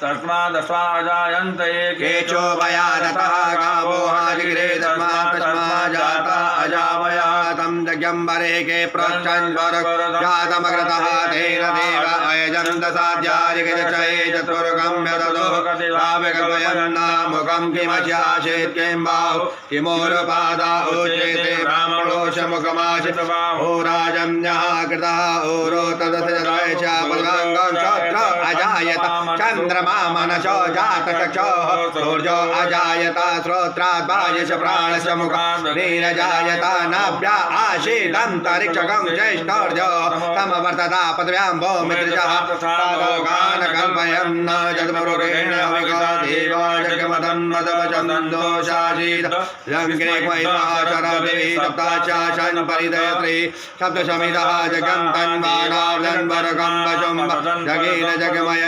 तस्मादस्वाजायन्त केचो वयादतः गावो हाजिरे तस्मात् जाता अजावया तं जगम्बरे के प्रोच्चन् जातमग्रतः तेन देव अयजन्त साध्यारिगजये चतुर्गम्य ततो काव्यकल्पयन्नामुखं किमस्यासेत् किं बाहु किमोरुपादा उच्यते ब्राह्मणोऽशमुखमाशितबाहो राजन्यः कृतः ओरो तदथजराय च पदाङ्गं शत्र अजायत चन्द्रमा मनसो जातचक्षुः सूर्यो अजायत श्रोत्रात् वायुष प्राणस्य मुखात् नीरजायत नाभ्या आशीदन्तरिक्षकं ज्येष्ठोर्जो समवर्तता पदव्यां भौमित्रजः तादोगान् कल्पयन् जगद्पुरुषेण विगदेवा जगमदन्मदवचन्दोषासीत् लङ्के क्वैवाचरदेवी सप्ताचाशन् परिदयत्री सप्तशमिदः जगन्तन्वानाव्दन्वरकं वशुं जगेन जगमय